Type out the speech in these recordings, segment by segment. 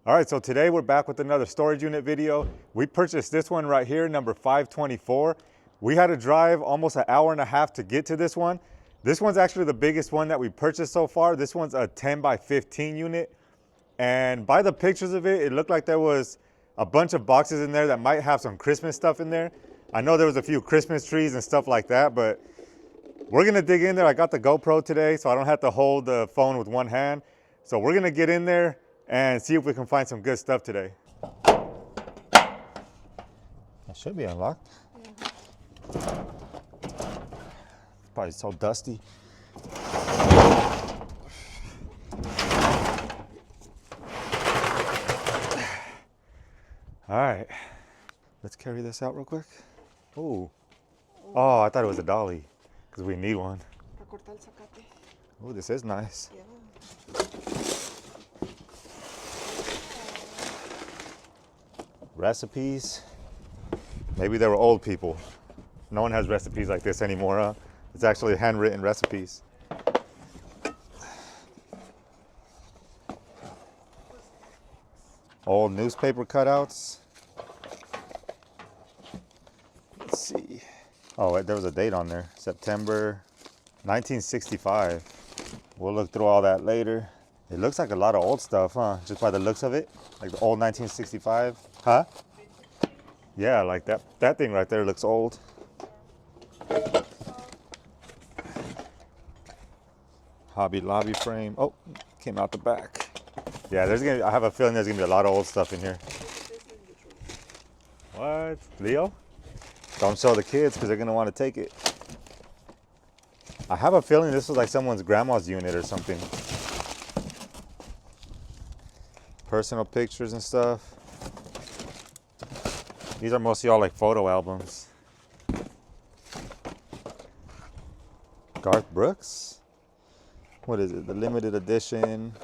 All right, so today we're back with another storage unit video. We purchased this one right here, number 524. We had to drive almost an hour and a half to get to this one. This one's actually the biggest one that we purchased so far. This one's a 10 by 15 unit. And by the pictures of it, it looked like there was a bunch of boxes in there that might have some Christmas stuff in there. I know there was a few Christmas trees and stuff like that, but we're gonna dig in there. I got the GoPro today, so I don't have to hold the phone with one hand. So we're gonna get in there and see if we can find some good stuff today. It should be unlocked. Yeah. Probably so dusty. All right, let's carry this out real quick. Oh, I thought it was a dolly because we need one. Oh, this is nice. Yeah. Recipes. Maybe they were old people. No one has recipes like this anymore, huh? It's actually handwritten recipes. Old newspaper cutouts. Let's see. Oh, there was a date on there. September 1965. We'll look through all that later. It looks like a lot of old stuff, huh? Just by the looks of it. Like the old 1965. Huh? Yeah, like that thing right there looks old. Hobby Lobby frame. Oh, came out the back. Yeah, I have a feeling there's gonna be a lot of old stuff in here. What? Leo? Don't show the kids because they're gonna want to take it. I have a feeling this was like someone's grandma's unit or something. Personal pictures and stuff. These are mostly all like photo albums. Garth Brooks? What is it? The limited edition.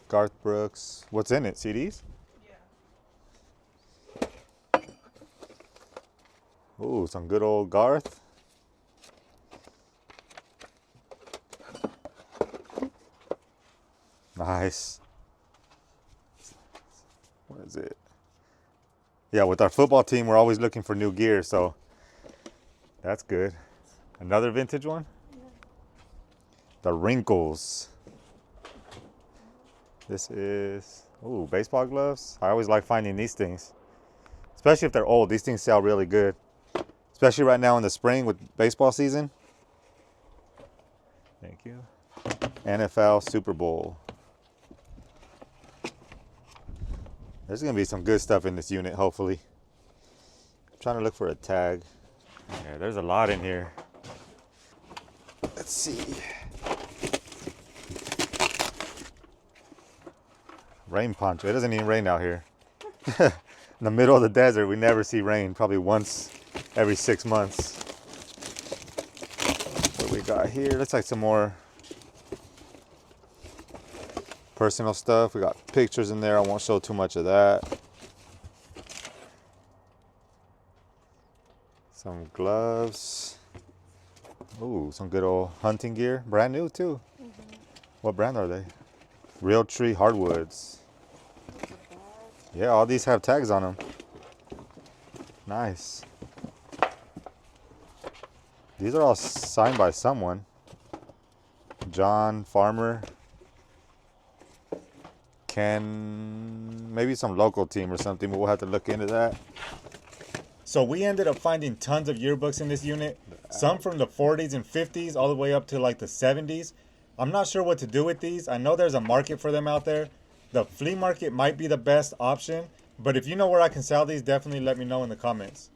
Garth Brooks. What's in it? CDs? Yeah. Ooh, some good old Garth. Nice. What is it? Yeah, with our football team, we're always looking for new gear, so that's good. Another vintage one? Yeah. The Wrinkles. This is, ooh, baseball gloves. I always like finding these things, especially if they're old. These things sell really good, especially right now in the spring with baseball season. Thank you. NFL Super Bowl. There's gonna be some good stuff in this unit, hopefully. I'm trying to look for a tag. Yeah, there's a lot in here. Let's see. Rain poncho. It doesn't even rain out here. In the middle of the desert, we never see rain. Probably once every 6 months. What we got here? Looks like some more personal stuff. We got pictures in there. I won't show too much of that. Some gloves. Ooh, some good old hunting gear. Brand new too. Mm-hmm. What brand are they? Real Tree Hardwoods. Yeah, all these have tags on them. Nice. These are all signed by someone. John Farmer. Maybe some local team or something, but we'll have to look into that. So we ended up finding tons of yearbooks in this unit. Some from the 40s and 50s all the way up to like the 70s. I'm not sure what to do with these. I know there's a market for them out there. The flea market might be the best option, but if you know where I can sell these, definitely let me know in the comments.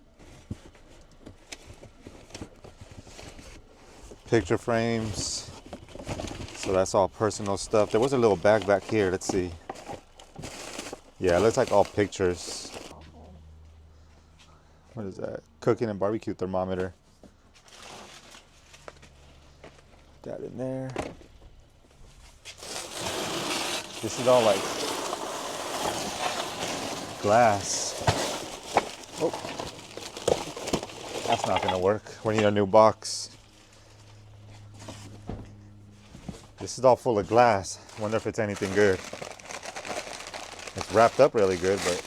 Picture frames. So that's all personal stuff. There was a little bag back here. Let's see. Yeah, it looks like all pictures. What is that? Cooking and barbecue thermometer. Put that in there. This is all like glass. Oh, that's not gonna work. We need a new box. This is all full of glass. Wonder if it's anything good. It's wrapped up really good, but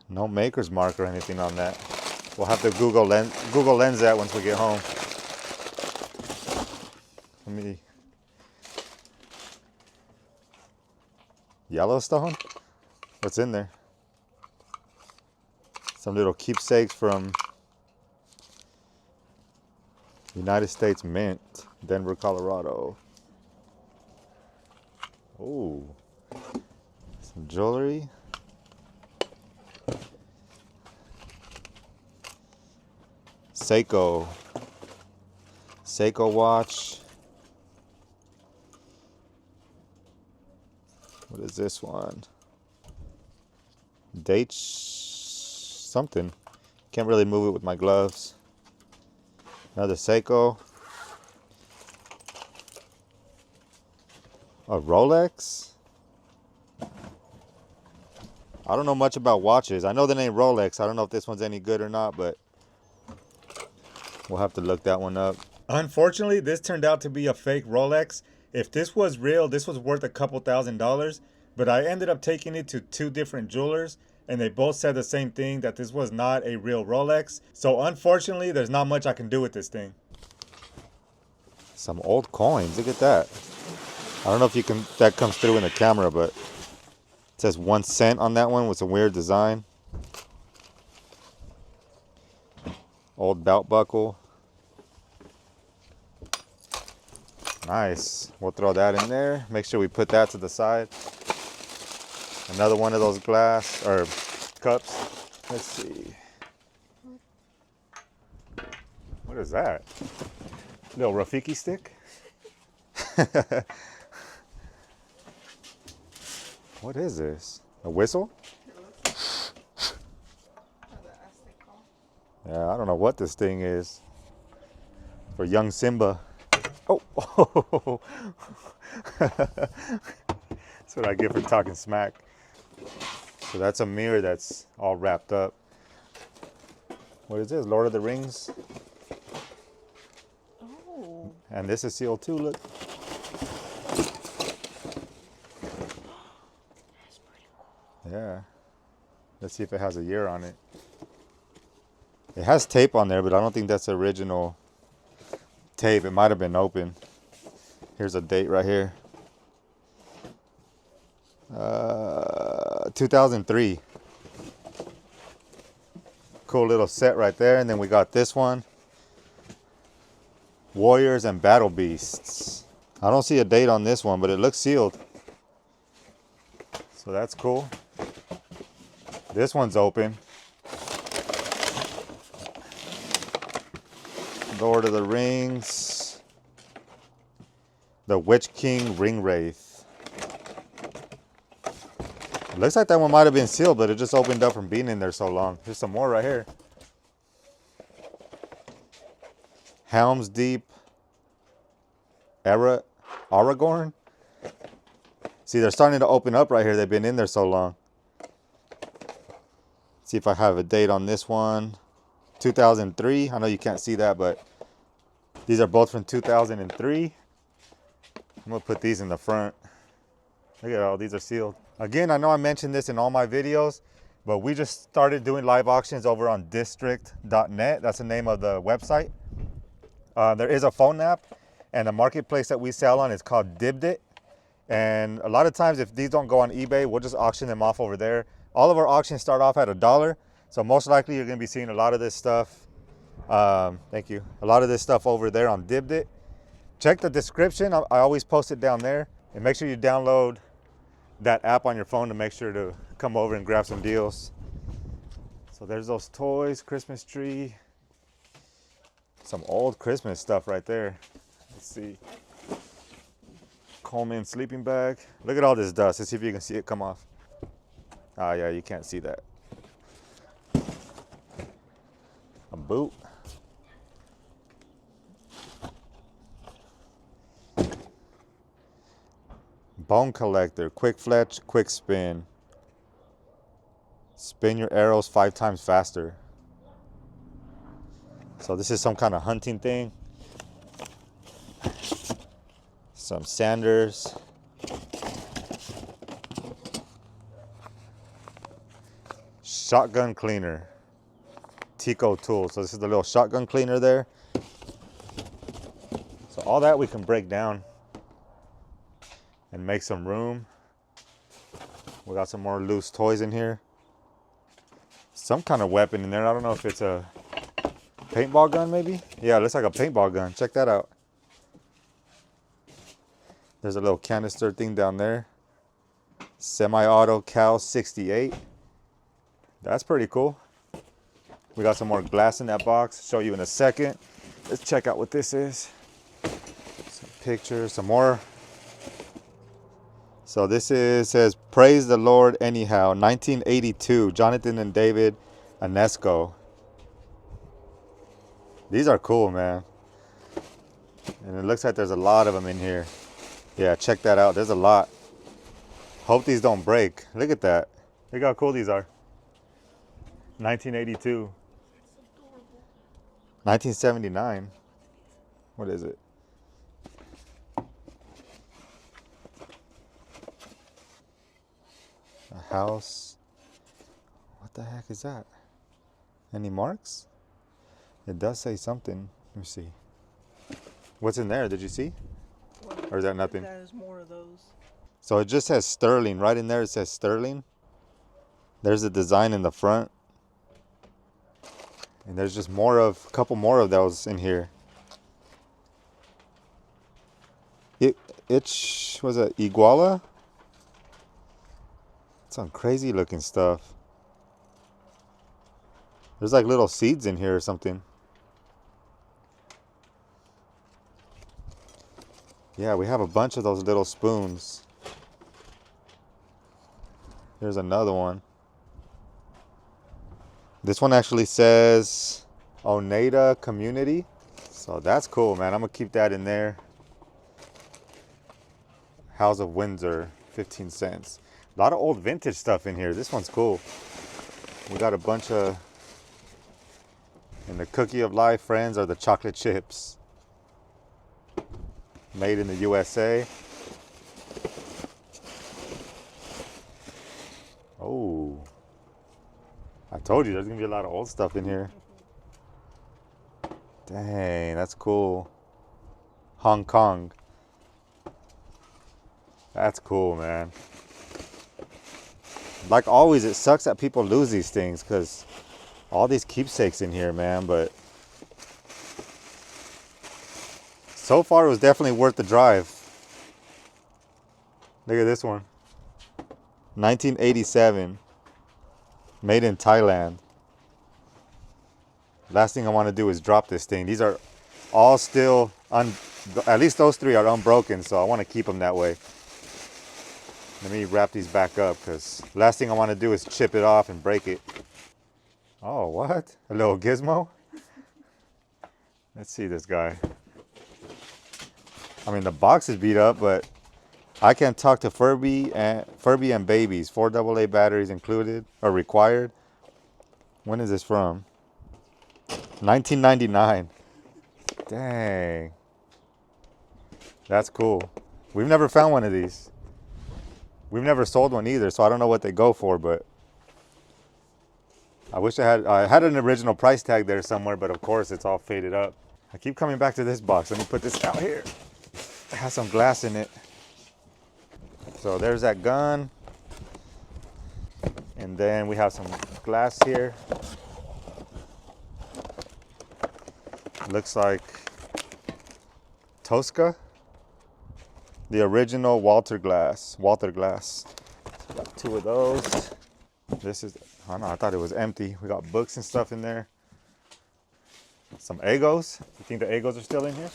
no maker's mark or anything on that. We'll have to Google Lens that once we get home. Let me. Yellowstone? What's in there? Some little keepsakes from United States Mint, Denver, Colorado. Oh, some jewelry. Seiko watch. What is this one? Date something. Can't really move it with my gloves. Another Seiko. A Rolex. I don't know much about watches. I know the name Rolex. I don't know if this one's any good or not, but we'll have to look that one up. Unfortunately, this turned out to be a fake Rolex. If this was real, this was worth a couple $1,000s, but I ended up taking it to 2 different jewelers, and they both said the same thing, that this was not a real Rolex. So unfortunately, there's not much I can do with this thing. Some old coins, look at that. I don't know if you can, that comes through in the camera, but it says 1 cent on that one with a weird design. Old belt buckle. Nice. We'll throw that in there. Make sure we put that to the side. Another one of those glass or cups. Let's see. What is that? Little Rafiki stick? What is this? A whistle? Yeah, I don't know what this thing is. For young Simba. Oh, that's what I get for talking smack. So that's a mirror that's all wrapped up. What is this? Lord of the Rings? Oh. And this is sealed too, look. Yeah. Let's see if it has a year on it. It has tape on there, but I don't think that's the original tape. It might have been open. Here's a date right here. 2003. Cool little set right there. And then we got this one. Warriors and Battle Beasts. I don't see a date on this one, but it looks sealed. So that's cool. This one's open. Lord of the Rings. The Witch King Ring Wraith. It looks like that one might have been sealed, but it just opened up from being in there so long. Here's some more right here. Helm's Deep. Aragorn. See, they're starting to open up right here. They've been in there so long. See if I have a date on this one. 2003. I know you can't see that, but these are both from 2003. I'm gonna put these in the front. Look at all these are sealed. Again, I know I mentioned this in all my videos, but we just started doing live auctions over on district.net. That's the name of the website. There is a phone app, and the marketplace that we sell on is called Dibdit. And a lot of times, if these don't go on eBay, we'll just auction them off over there. All of our auctions start off at $1. So most likely you're gonna be seeing a lot of this stuff. Thank you. A lot of this stuff over there on Dibdit. Check the description. I always post it down there. And make sure you download that app on your phone to make sure to come over and grab some deals. So there's those toys, Christmas tree. Some old Christmas stuff right there. Let's see. Coleman sleeping bag. Look at all this dust. Let's see if you can see it come off. Ah, yeah, you can't see that. A boot. Bone collector, quick fletch, quick spin. Spin your arrows 5 times faster. So this is some kind of hunting thing. Some sanders. Shotgun cleaner. Tico tool. So this is the little shotgun cleaner there. So all that we can break down and make some room. We got some more loose toys in here. Some kind of weapon in there. I don't know if it's a paintball gun maybe. Yeah, it looks like a paintball gun. Check that out. There's a little canister thing down there. Semi-auto Cal 68. That's pretty cool. We got some more glass in that box. Show you in a second. Let's check out what this is. Some pictures, some more. So this says Praise the Lord Anyhow, 1982, Jonathan and David Anesco. These are cool, man. And it looks like there's a lot of them in here. Yeah, check that out. There's a lot. Hope these don't break. Look at that. Look how cool these are. 1982. 1979. What is it? A house. What the heck is that? Any marks? It does say something. Let me see. What's in there? Did you see? Or is that nothing? That is more of those. So it just says sterling. Right in there it says sterling. There's a design in the front. And there's just a couple more of those in here. It was a iguala? Some crazy looking stuff. There's like little seeds in here or something. Yeah, we have a bunch of those little spoons. Here's another one. This one actually says Oneida Community. So that's cool, man. I'm gonna keep that in there. House of Windsor, 15 cents. A lot of old vintage stuff in here. This one's cool. We got a bunch of, and the cookie of life, friends, are the chocolate chips. Made in the USA. Oh. I told you there's gonna be a lot of old stuff in here. Dang, that's cool. Hong Kong. That's cool, man. Like always, it sucks that people lose these things because all these keepsakes in here, man. But so far, it was definitely worth the drive. Look at this one. 1987. Made in Thailand. Last thing I want to do is drop this thing. These are all still, at least those three are unbroken, so I want to keep them that way. Let me wrap these back up because last thing I want to do is chip it off and break it. Oh, what? A little gizmo? Let's see this guy. I mean, the box is beat up, but I can talk to Furby and babies. 4 AA batteries included or required. When is this from? 1999. Dang. That's cool. We've never found one of these. We've never sold one either, so I don't know what they go for, but I wish I had an original price tag there somewhere, but of course it's all faded up. I keep coming back to this box. Let me put this out here. It has some glass in it. So there's that gun. And then we have some glass here. Looks like Tosca. The original Walter glass. So got 2 of those. This is, I don't know, I thought it was empty. We got books and stuff in there. Some Egos. You think the Egos are still in here?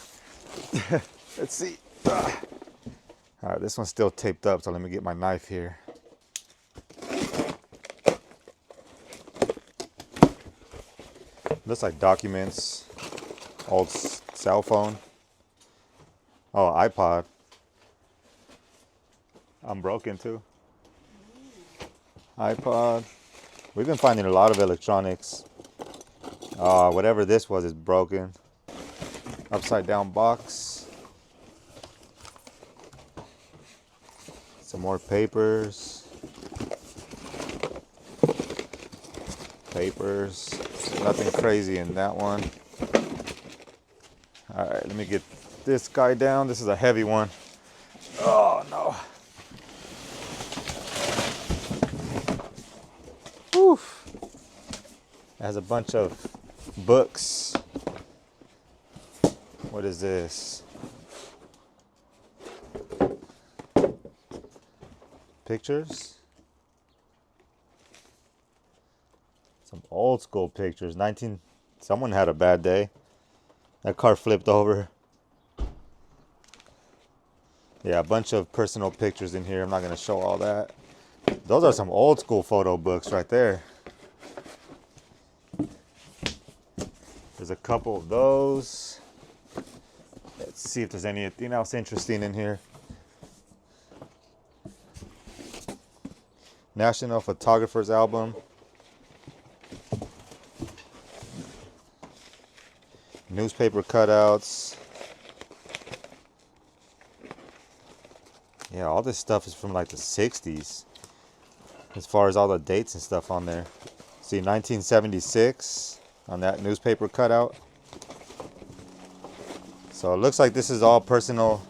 Let's see. All right, this one's still taped up, so let me get my knife here. Looks like documents. Old cell phone. Oh, iPod. Unbroken too. iPod. We've been finding a lot of electronics. Whatever this was is broken. Upside down box. Some more papers. Nothing crazy in that one. All right, let me get this guy down. This is a heavy one. Oh no. Whew. It has a bunch of books. What is this? Pictures. Some old school pictures. Someone had a bad day. That car flipped over. Yeah, a bunch of personal pictures in here. I'm not going to show all that. Those are some old school photo books right there. There's a couple of those. Let's see if there's anything else interesting in here. National Photographer's Album. Newspaper cutouts. Yeah, all this stuff is from like the 60s. As far as all the dates and stuff on there. See, 1976 on that newspaper cutout. So it looks like this is all personal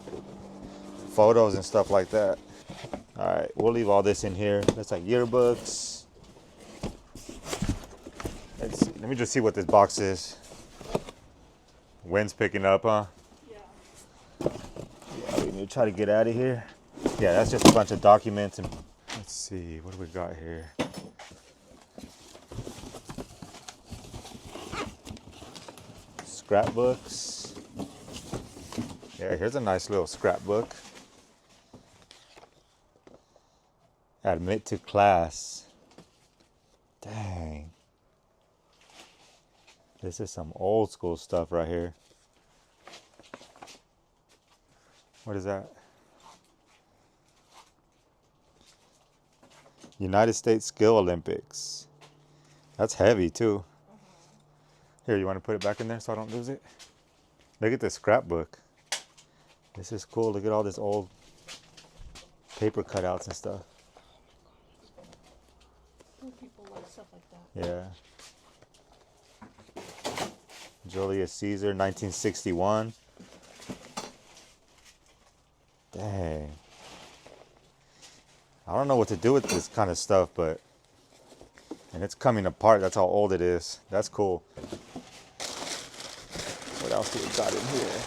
photos and stuff like that. All right, we'll leave all this in here. That's like yearbooks. Let's see. Let me just see what this box is. Wind's picking up, huh? Yeah. Yeah, we need to try to get out of here. Yeah, that's just a bunch of documents. And let's see, what do we got here? Scrapbooks. Yeah, here's a nice little scrapbook. Admit to class. Dang. This is some old school stuff right here. What is that? United States Skill Olympics. That's heavy too. Here, you want to put it back in there so I don't lose it? Look at this scrapbook. This is cool. Look at all this old paper cutouts and stuff. People like stuff like that. Yeah. Julius Caesar, 1961. Dang. I don't know what to do with this kind of stuff, but... And it's coming apart. That's how old it is. That's cool. What else do we got in here?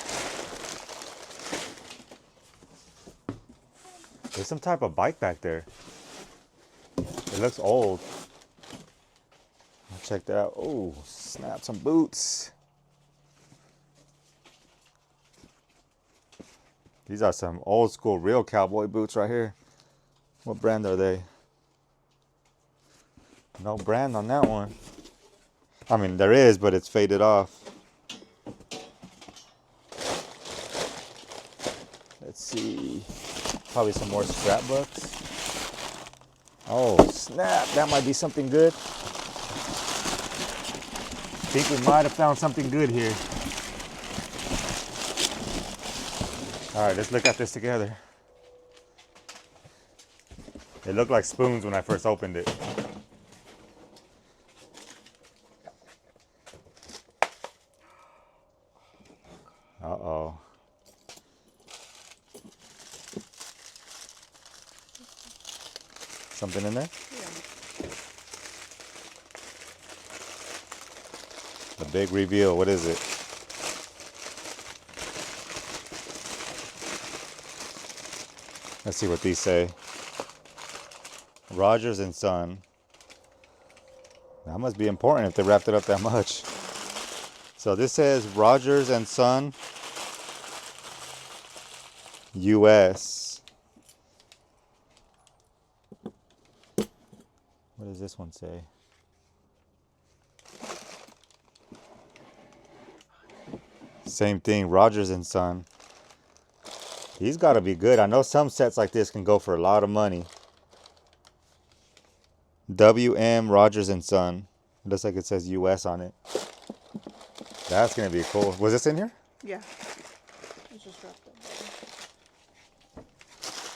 There's some type of bike back there. It looks old. I'll check that out. Oh, snap, some boots. These are some old school real cowboy boots right here. What brand are they? No brand on that one. I mean, there is, but it's faded off. Let's see. Probably some more scrapbooks. Oh, snap. That might be something good. I think we might have found something good here. All right, let's look at this together. It looked like spoons when I first opened it. Uh-oh. Something in there? Yeah. The big reveal. What is it? Let's see what these say. Rogers and Son. That must be important if they wrapped it up that much. So this says Rogers and Son, U.S. What does this one say? Same thing, Rogers and Son. These got to be good. I know some sets like this can go for a lot of money. WM Rogers and Son. It looks like it says US on it. That's gonna be cool. Was this in here? Yeah. I just dropped them.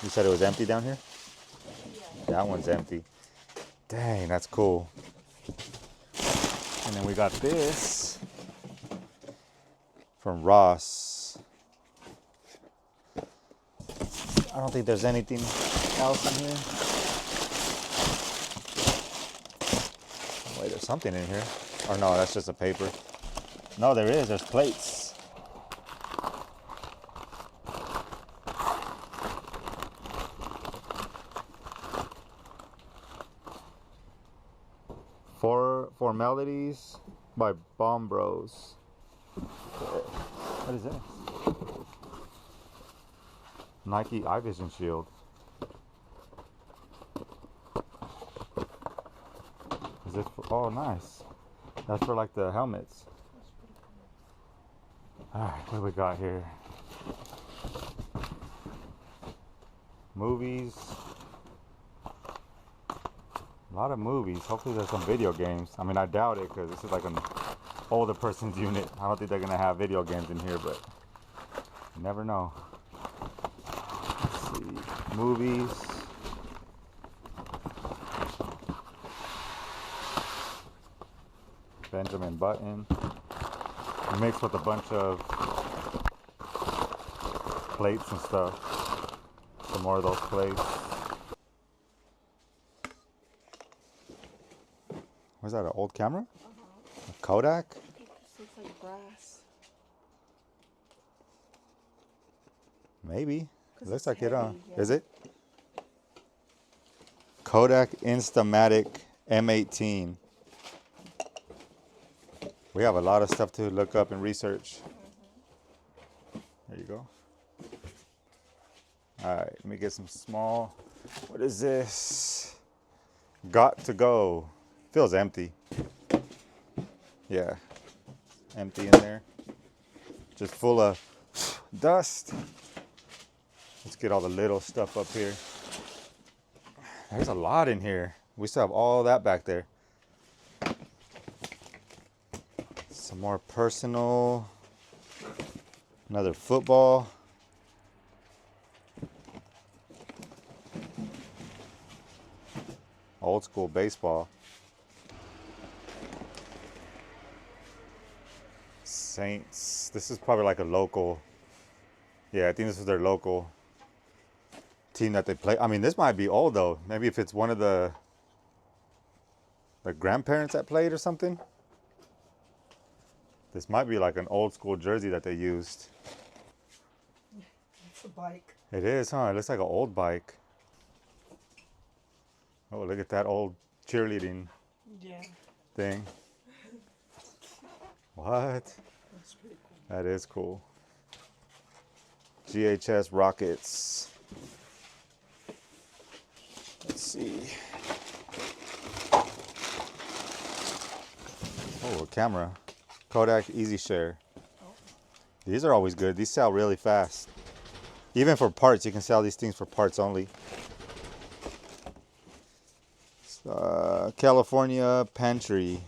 You said it was empty down here? Yeah. That one's empty. Dang, that's cool. And then we got this from Ross. I don't think there's anything else in here. Wait, there's something in here. Or no, that's just a paper. No, there is. There's plates. For Melodies by Bomb Bros. What is this? Nike Eye Vision Shield. Is this for, oh nice. That's for like the helmets. Alright, what do we got here? Movies. A lot of movies. Hopefully there's some video games. I mean, I doubt it because this is like an older person's unit. I don't think they're going to have video games in here, but you never know. Let's see. Movies. Benjamin Button. Mixed with a bunch of plates and stuff. Some more of those plates. Was that an old camera? A Kodak? I think this looks like brass. Maybe. It looks It's like it, heavy, yeah. Is it? Kodak Instamatic M18. We have a lot of stuff to look up and research. There you go. All right, let me get some small. What is this? Got to go. Feels empty. Yeah, empty in there. Just full of dust. Let's get all the little stuff up here. There's a lot in here. We still have all that back there. Some more personal. Another football. Old school baseball. Saints. This is probably like a local. Yeah, I think this is their local team that they play. I mean, this might be old though. Maybe if it's one of the grandparents that played or something. This might be like an old school jersey that they used. It's a bike. It is, huh? It looks like an old bike. Oh, look at that old cheerleading Yeah. thing. What? That's pretty cool. That is cool. GHS Rockets. Let's see. Oh, a camera. Kodak Easy Share. These are always good. These sell really fast. Even for parts, you can sell these things for parts only. California Pantry.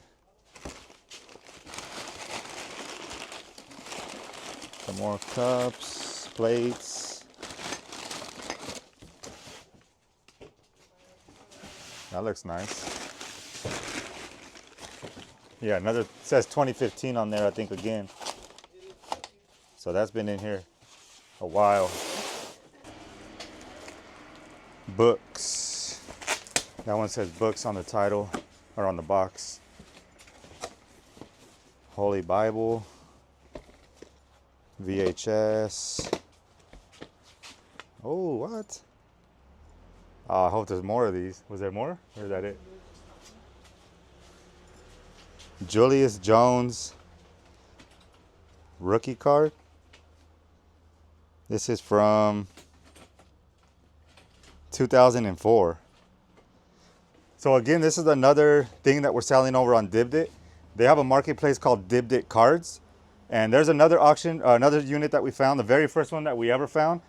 Some more cups, plates. That looks nice. Yeah, another, says 2015 on there, I think, again. So that's been in here a while. Books. That one says books on the title, or on the box. Holy Bible. VHS. Oh, what? Oh, I hope there's more of these. Was there more? Or is that it? Julius Jones rookie card. This is from 2004. So again, this is another thing that we're selling over on Dibdit. They have a marketplace called Dibdit Cards. And there's another auction, another unit that we found, the very first one that we ever found.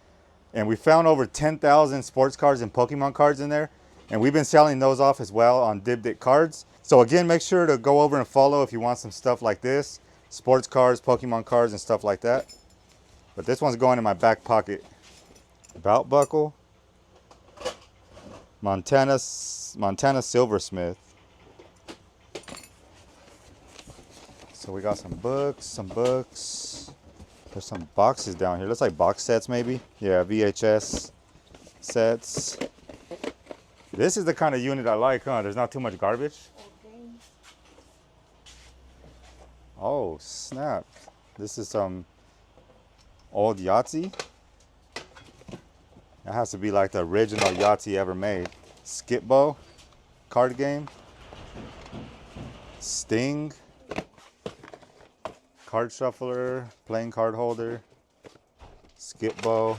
And we found over 10,000 sports cards and Pokemon cards in there. And we've been selling those off as well on Dibdit Cards. So again, make sure to go over and follow if you want some stuff like this. sports cards, Pokemon cards, and stuff like that. But this one's going in my back pocket. Belt buckle. Montana silversmith. So we got some books. There's some boxes down here. Looks like box sets maybe. Yeah, VHS sets. This is the kind of unit I like, huh? There's not too much garbage. Oh, snap. This is some old Yahtzee. That has to be like the original Yahtzee ever made. Skip Bow card game. Sting. Card shuffler. Playing card holder. Skip Bow.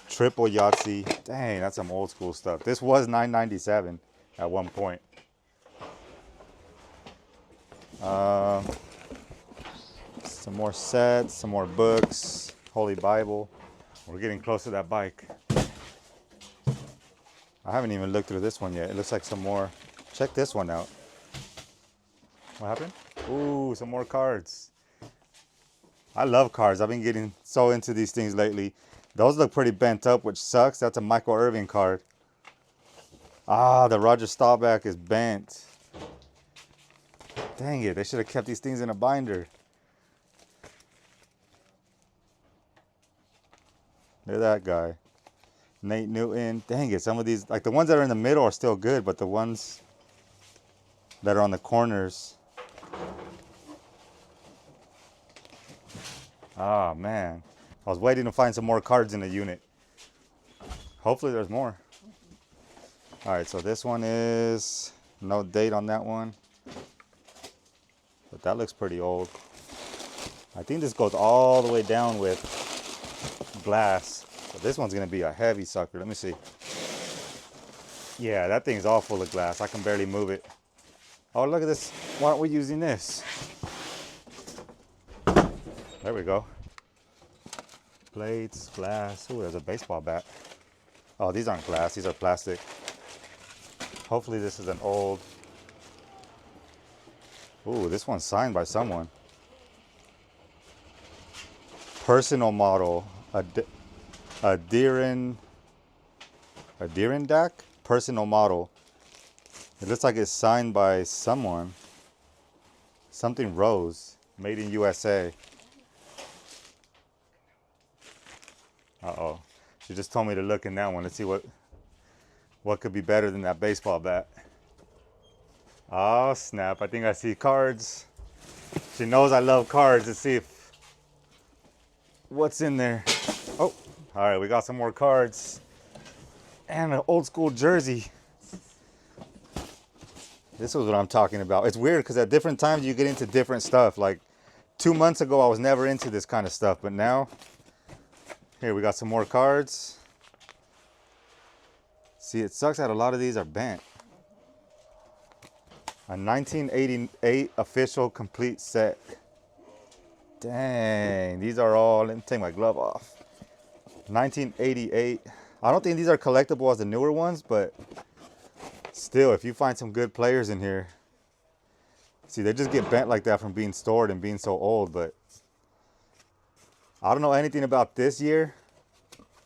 Triple Yahtzee. Dang, that's some old school stuff. This was $9.97 at one point. Some more sets, some more books, Holy Bible. We're getting close to that bike. I haven't even looked through this one yet. It looks like some more. Check this one out. What happened? Ooh, some more cards. I love cards. I've been getting so into these things lately. Those look pretty bent up, which sucks. That's a Michael Irvin card. Ah, the Roger Staubach is bent. Dang it, they should have kept these things in a binder. Look at that guy. Nate Newton. Dang it, some of these, like the ones that are in the middle are still good, but the ones that are on the corners. Ah, man. I was waiting to find some more cards in the unit. Hopefully there's more. All right, so this one is no date on that one. But that looks pretty old. I think this goes all the way down with glass. But this one's gonna be a heavy sucker. Let me see. Yeah, that thing's all full of glass. I can barely move it. Oh, look at this. Why aren't we using this? There we go. Plates, glass. Ooh, there's a baseball bat. Oh, these aren't glass. These are plastic. Hopefully this is an old. Ooh, this one's signed by someone. Personal model. A Direndak personal model. It looks like it's signed by someone. Something Rose, made in USA. Uh-oh. She just told me to look in that one. Let's see what could be better than that baseball bat. Oh, snap. I think I see cards. She knows I love cards. Let's see if what's in there. Oh, all right. We got some more cards. And an old school jersey. This is what I'm talking about. It's weird because at different times you get into different stuff. Like 2 months ago, I was never into this kind of stuff. But now, here we got some more cards. See, it sucks that a lot of these are bent. A 1988 official complete set. Dang, these are all, let me take my glove off. 1988. I don't think these are collectible as the newer ones, but still, if you find some good players in here. See, they just get bent like that from being stored and being so old, but I don't know anything about this year,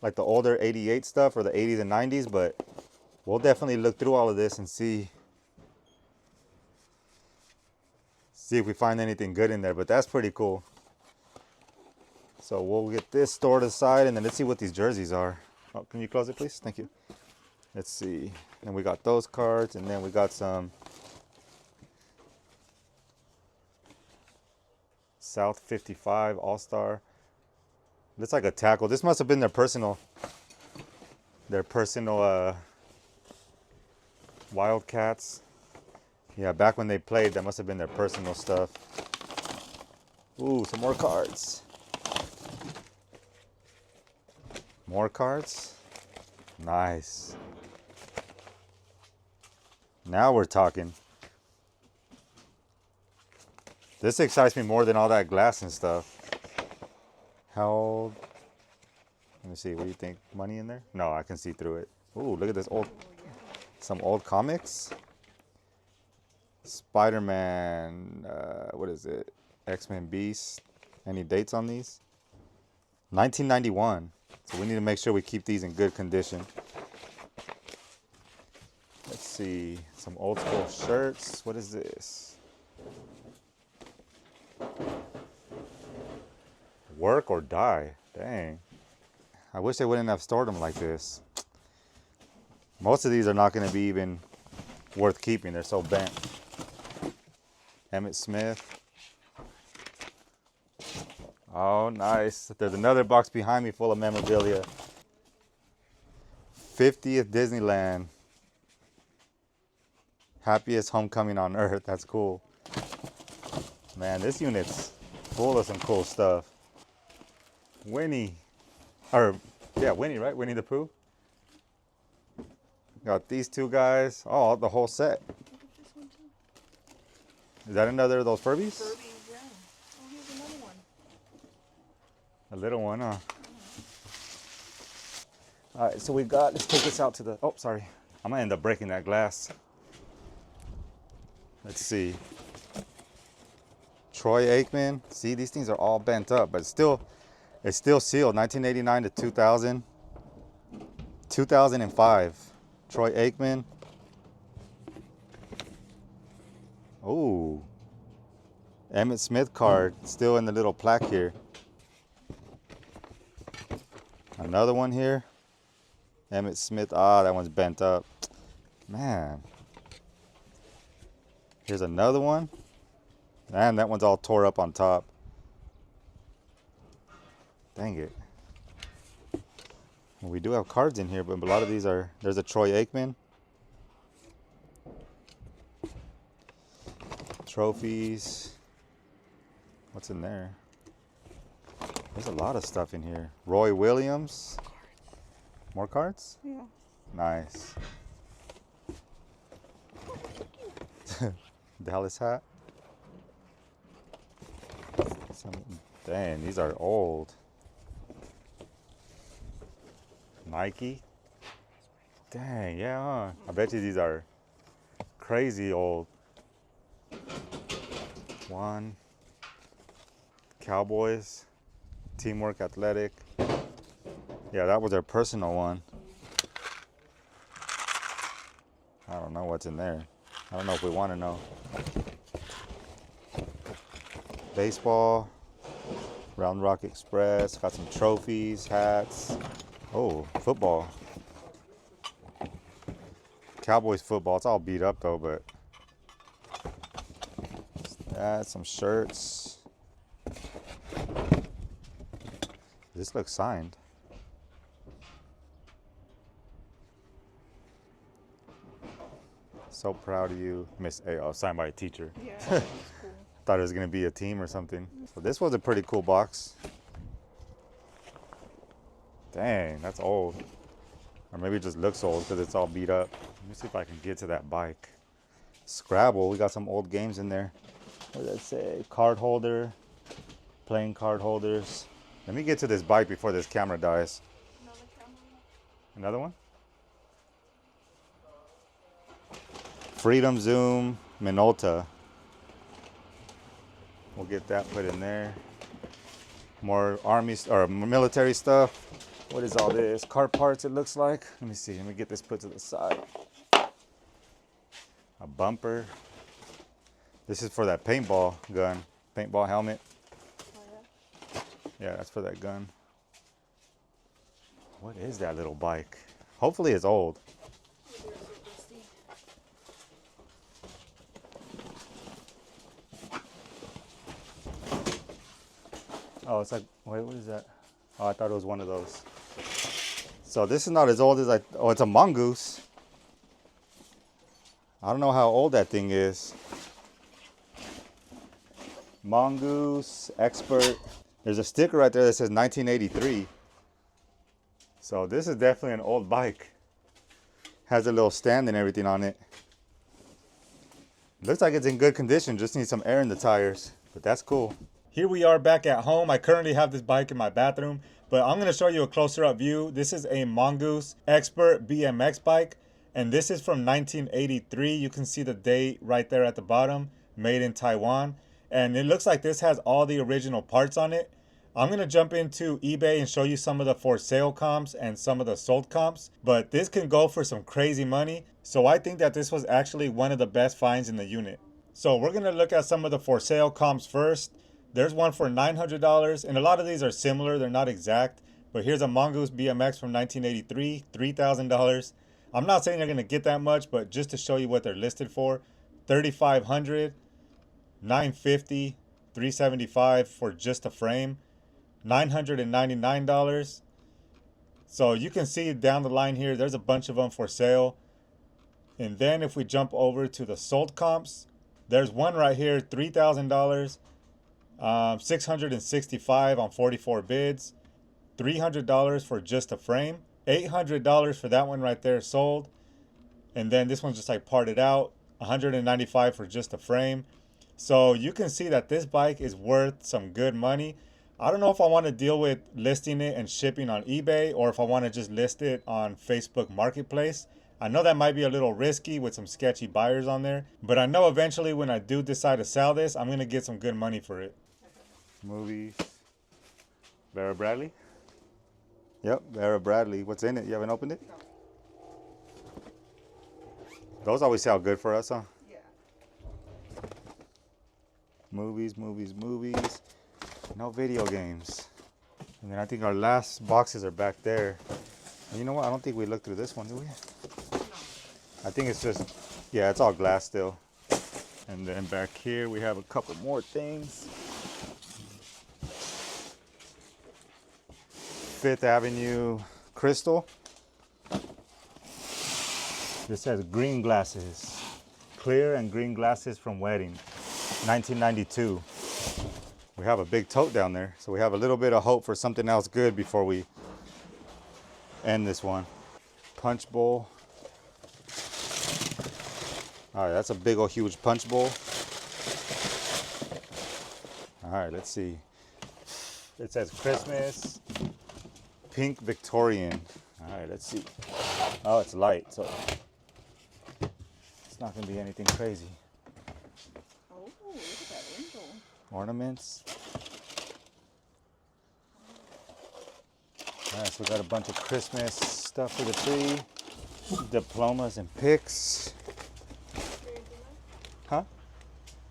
like the older 88 stuff or the 80s and 90s, but we'll definitely look through all of this and see if we find anything good in there, but that's pretty cool. So we'll get this stored aside and then let's see what these jerseys are. Oh, can you close it, please? Thank you. Let's see. And we got those cards and then we got some South 55 All-Star. Looks like a tackle. This must have been their personal Wildcats. Yeah, back when they played, that must have been their personal stuff. Ooh, some more cards. More cards. Nice. Now we're talking. This excites me more than all that glass and stuff. How old? Let me see. What do you think? Money in there? No, I can see through it. Ooh, look at this old. Some old comics. Spider-Man, what is it? X-Men Beast. Any dates on these? 1991. So we need to make sure we keep these in good condition. Let's see, some old school shirts. What is this? Work or die. Dang. I wish they wouldn't have stored them like this. Most of these are not going to be even worth keeping. They're so bent. Emmitt Smith. Oh, nice. There's another box behind me full of memorabilia. 50th Disneyland. Happiest homecoming on earth. That's cool. Man, this unit's full of some cool stuff. Winnie. Or, yeah, Winnie, right? Winnie the Pooh. Got these two guys. Oh, the whole set. Is that another of those Furbies? Furbies, yeah. Oh, here's another one. A little one, huh? All right, so we got, let's take this out to the, oh, sorry. I'm gonna end up breaking that glass. Let's see. Troy Aikman. See, these things are all bent up, but it's still sealed. 1989 to 2000. 2005. Troy Aikman. Oh. Emmitt Smith card. Still in the little plaque here. Another one here. Emmitt Smith. Ah, that one's bent up. Man. Here's another one. Man, that one's all tore up on top. Dang it. Well, we do have cards in here, but a lot of these are, there's a Troy Aikman. Trophies. What's in there? There's a lot of stuff in here. Roy Williams. More cards? Yeah. Nice. Dallas hat. Dang, these are old. Nike. Dang, yeah, huh? I bet you these are crazy old. One. Cowboys. Teamwork Athletic. Yeah, that was their personal one. I don't know what's in there. I don't know if we want to know. Baseball. Round Rock Express. Got some trophies, hats. Oh, football. Cowboys football. It's all beat up though, but some shirts. This looks signed. So proud of you, Miss A. Oh, signed by a teacher. Yeah, that's cool. Thought it was gonna be a team or something. So this was a pretty cool box. Dang, that's old. Or maybe it just looks old because it's all beat up. Let me see if I can get to that bike. Scrabble, we got some old games in there. What does that say? Card holder, playing card holders. Let me get to this bike before this camera dies. Another camera. Another one? Freedom Zoom, Minolta. We'll get that put in there. More army or military stuff. What is all this? Car parts, it looks like. Let me see. Let me get this put to the side. A bumper. This is for that paintball gun. Paintball helmet. Oh, yeah. Yeah, that's for that gun. What is that little bike? Hopefully it's old. Oh, it's like, wait, what is that? Oh, I thought it was one of those. So this is not as old as oh, it's a mongoose. I don't know how old that thing is. Mongoose, expert. There's a sticker right there that says 1983. So this is definitely an old bike. Has a little stand and everything on it. Looks like it's in good condition, just needs some air in the tires, but that's cool. Here we are back at home. I currently have this bike in my bathroom, but I'm gonna show you a closer up view. This is a Mongoose Expert BMX bike. And this is from 1983. You can see the date right there at the bottom, made in Taiwan. And it looks like this has all the original parts on it. I'm going to jump into eBay and show you some of the for sale comps and some of the sold comps. But this can go for some crazy money. So I think that this was actually one of the best finds in the unit. So we're going to look at some of the for sale comps first. There's one for $900, and a lot of these are similar. They're not exact. But here's a Mongoose BMX from 1983, $3,000. I'm not saying you're going to get that much, but just to show you what they're listed for, $3,500, $950, $375 for just a frame, $999. So you can see down the line here, there's a bunch of them for sale. And then if we jump over to the sold comps, there's one right here, $3,000, $665 on 44 bids, $300 for just a frame, $800 for that one right there sold. And then this one's just like parted out, $195 for just a frame. So you can see that this bike is worth some good money. I don't know if I want to deal with listing it and shipping on eBay, or if I want to just list it on Facebook Marketplace. I know that might be a little risky with some sketchy buyers on there, but I know eventually when I do decide to sell this, I'm going to get some good money for it. Movies. Vera Bradley? Yep, Vera Bradley. What's in it? You haven't opened it? No. Those always sound good for us, huh? Yeah. Movies. No video games. And then I think our last boxes are back there. And you know what? I don't think we looked through this one, do we? No. I think it's just, yeah, it's all glass still. And then back here we have a couple more things. Fifth Avenue Crystal. This says green glasses. Clear and green glasses from wedding. 1992. We have a big tote down there, so we have a little bit of hope for something else good before we end this one. Punch bowl. All right, that's a big old huge punch bowl. All right, let's see. It says Christmas, pink Victorian. All right, let's see. Oh, it's light, so it's not gonna be anything crazy. Oh, look at that angel. Ornaments. All right, so we got a bunch of Christmas stuff for the tree. Diplomas and picks. Huh?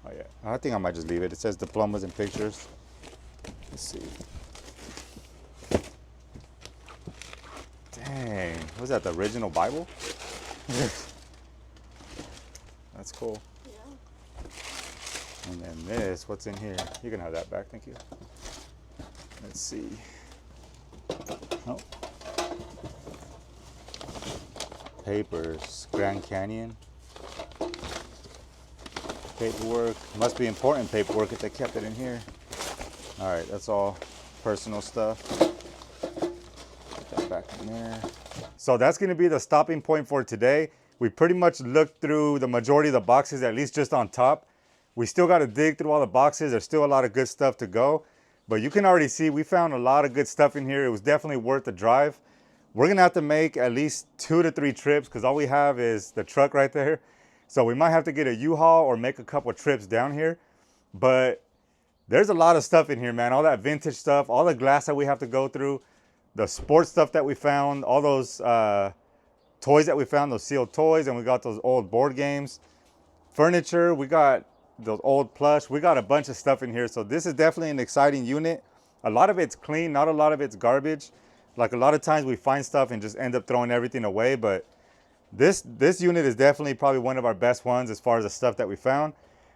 Oh yeah, I think I might just leave it. It says diplomas and pictures. Let's see. Dang, was that the original Bible? That's cool. Yeah. And then this, what's in here? You can have that back, thank you. Let's see. Oh. Papers, Grand Canyon. Paperwork, must be important paperwork if they kept it in here. All right, that's all personal stuff. Put that back in there. So that's gonna be the stopping point for today. We pretty much looked through the majority of the boxes, at least just on top. We still gotta dig through all the boxes. There's still a lot of good stuff to go. But you can already see we found a lot of good stuff in here. It was definitely worth the drive. We're gonna have to make at least 2 to 3 trips because all we have is the truck right there. So we might have to get a U-Haul or make a couple trips down here. But there's a lot of stuff in here, man. All that vintage stuff, all the glass that we have to go through, the sports stuff that we found, all those toys that we found, those sealed toys, and we got those old board games. Furniture, we got those old plush. We got a bunch of stuff in here. So this is definitely an exciting unit. A lot of it's clean, not a lot of it's garbage. Like a lot of times we find stuff and just end up throwing everything away, but this unit is definitely probably one of our best ones as far as the stuff that we found.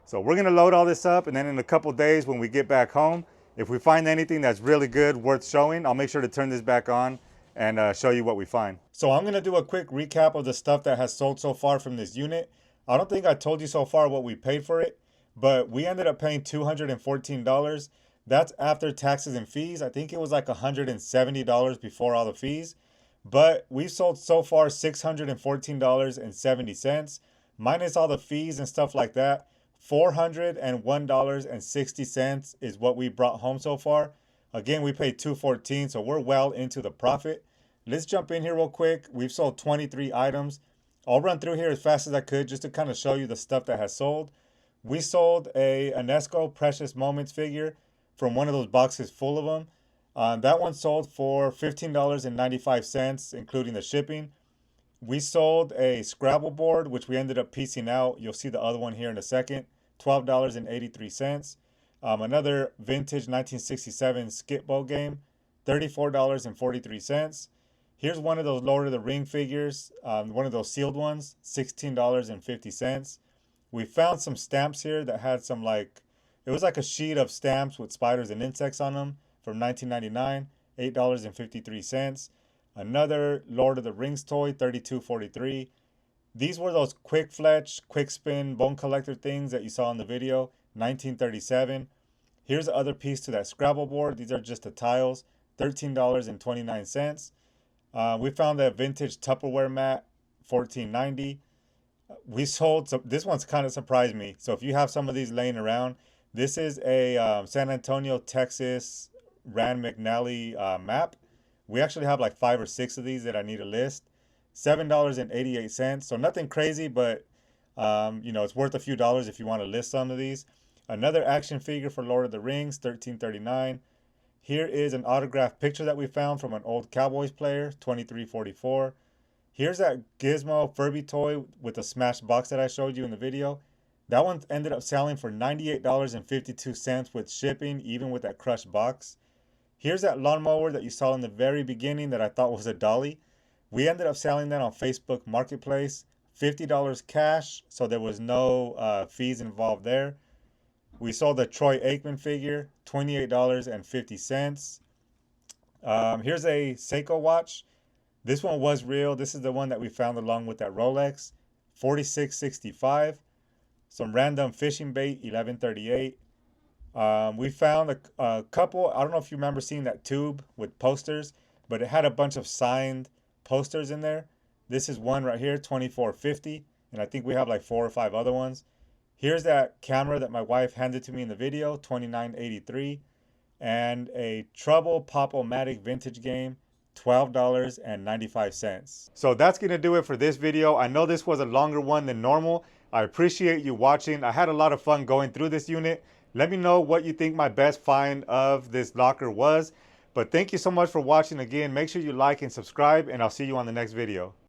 So we're gonna load all this up, and then in a couple days when we get back home, if we find anything that's really good, worth showing, I'll make sure to turn this back on and show you what we find. So I'm gonna do a quick recap of the stuff that has sold so far from this unit. I don't think I told you so far what we paid for it, but we ended up paying $214. That's after taxes and fees. I think it was like $170 before all the fees. But we've sold so far $614.70, minus all the fees and stuff like that. $401.60 is what we brought home so far. Again, we paid $214, so we're well into the profit. Let's jump in here real quick. We've sold 23 items. I'll run through here as fast as I could just to kind of show you the stuff that has sold. We sold a UNESCO Precious Moments figure from one of those boxes full of them. That one sold for $15.95, including the shipping. We sold a Scrabble board, which we ended up piecing out. You'll see the other one here in a second. $12.83. Another vintage 1967 Skip-Bo game, $34.43. Here's one of those Lord of the Ring figures, one of those sealed ones, $16.50. We found some stamps here that had some it was like a sheet of stamps with spiders and insects on them from 1999, $8.53. Another Lord of the Rings toy, $32.43. These were those quick fletch, quick spin bone collector things that you saw in the video, $19.37. Here's the other piece to that Scrabble board. These are just the tiles, $13.29. We found that vintage Tupperware mat, $14.90. We sold some. This one's kind of surprised me. So if you have some of these laying around, this is a San Antonio, Texas Rand McNally map. We actually have like 5 or 6 of these that I need to list. $7.88. So nothing crazy, but it's worth a few dollars if you want to list some of these. Another action figure for Lord of the Rings, $13.39. Here is an autographed picture that we found from an old Cowboys player, $23.44. Here's that Gizmo Furby toy with the smashed box that I showed you in the video. That one ended up selling for $98.52 with shipping, even with that crushed box. Here's that lawnmower that you saw in the very beginning that I thought was a dolly. We ended up selling that on Facebook Marketplace, $50 cash, so there was no fees involved there. We sold the Troy Aikman figure, $28.50. Here's a Seiko watch. This one was real. This is the one that we found along with that Rolex, $46.65. Some random fishing bait, $11.38. We found a couple. I don't know if you remember seeing that tube with posters, but it had a bunch of signed posters in there. This is one right here, $24.50, and I think we have like 4 or 5 other ones. Here's that camera that my wife handed to me in the video, $29.83, and a Trouble Pop-O-Matic vintage game, $12.95. So that's gonna do it for this video. I know this was a longer one than normal. I appreciate you watching. I had a lot of fun going through this unit. Let me know what you think my best find of this locker was. But thank you so much for watching again. Make sure you like and subscribe, and I'll see you on the next video.